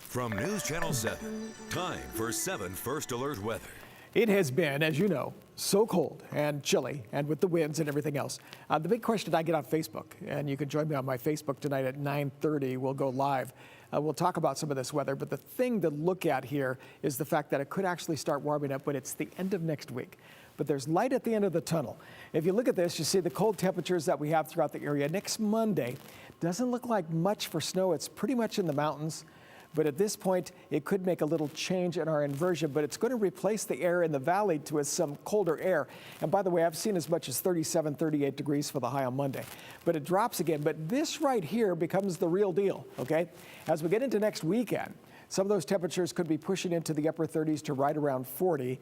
From News Channel 7, time for 7 First Alert weather. It has been, as you know, so cold and chilly, and with the winds and everything else. The big question I get on Facebook, and you can join me on my Facebook tonight at 9:30. We'll go live. We'll talk about some of this weather, but the thing to look at here is the fact that it could actually start warming up when it's the end of next week. But there's light at the end of the tunnel. If you look at this, you see the cold temperatures that we have throughout the area. Next Monday doesn't look like much for snow. It's pretty much in the mountains. But at this point, it could make a little change in our inversion, but it's going to replace the air in the valley with some colder air. And by the way, I've seen as much as 37, 38 degrees for the high on Monday. But it drops again. But this right here becomes the real deal, okay? As we get into next weekend, some of those temperatures could be pushing into the upper 30s to right around 40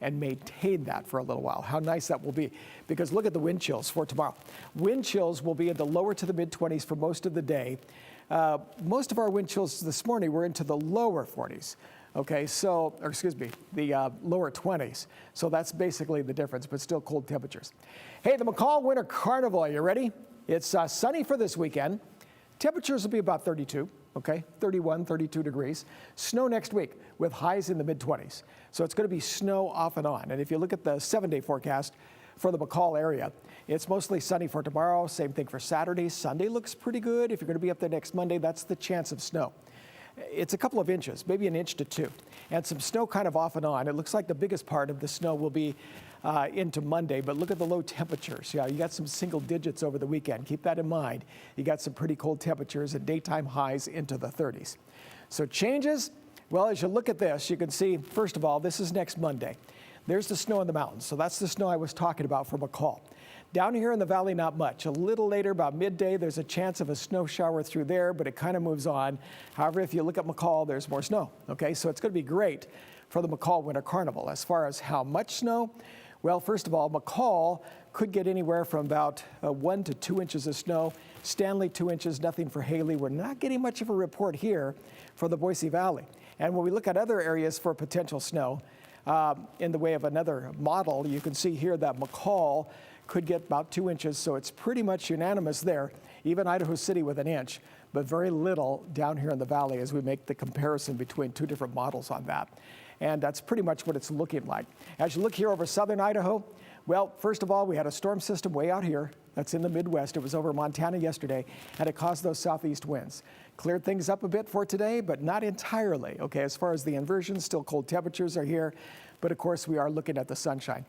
and maintain that for a little while. How nice that will be, because look at the wind chills for tomorrow. Wind chills will be in the lower to the mid-20s for most of the day. Most of our wind chills this morning were into the lower 40s. Okay, so, or excuse me, the lower 20s. So that's basically the difference, but still cold temperatures. Hey, the McCall Winter Carnival, are you ready? It's sunny for this weekend. Temperatures will be about 32, okay, 31, 32 degrees. Snow next week with highs in the mid-20s. So it's going to be snow off and on. And if you look at the 7-day forecast for the McCall area, it's mostly sunny for tomorrow. Same thing for Saturday. Sunday looks pretty good. If you're going to be up there next Monday, that's the chance of snow. It's a couple of inches, maybe an inch to 2, and some snow kind of off and on. It looks like the biggest part of the snow will be into Monday, but look at the low temperatures. Yeah, you got some single digits over the weekend. Keep that in mind. You got some pretty cold temperatures and daytime highs into the 30s. So changes, well, as you look at this, you can see, first of all, this is next Monday. There's the snow in the mountains. So that's the snow I was talking about for McCall. Down here in the valley, not much. A little later, about midday, there's a chance of a snow shower through there, but it kind of moves on. However, if you look at McCall, there's more snow. Okay, so it's going to be great for the McCall Winter Carnival. As far as how much snow, well, first of all, McCall could get anywhere from about 1 to 2 inches of snow. Stanley, 2 inches, nothing for Haley. We're not getting much of a report here for the Boise Valley. And when we look at other areas for potential snow, in the way of another model, you can see here that McCall could get about 2 inches, so it's pretty much unanimous there. Even Idaho City with an inch, but very little down here in the valley as we make the comparison between two different models on that. And that's pretty much what it's looking like. As you look here over southern Idaho, well, first of all, we had a storm system way out here. That's in the Midwest. It was over Montana yesterday, and it caused those southeast winds. Cleared things up a bit for today, but not entirely. Okay, as far as the inversion, still cold temperatures are here, but of course we are looking at the sunshine.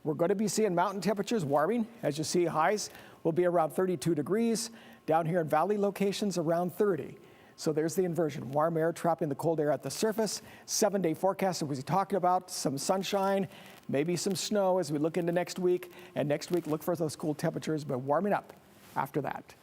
We're going to be seeing mountain temperatures warming. As you see, highs will be around 32 degrees. Down here in valley locations, around 30. So there's the inversion. Warm air trapping the cold air at the surface. 7-day forecast that we were talking about. Some sunshine, maybe some snow as we look into next week. And next week, look for those cool temperatures, but warming up after that.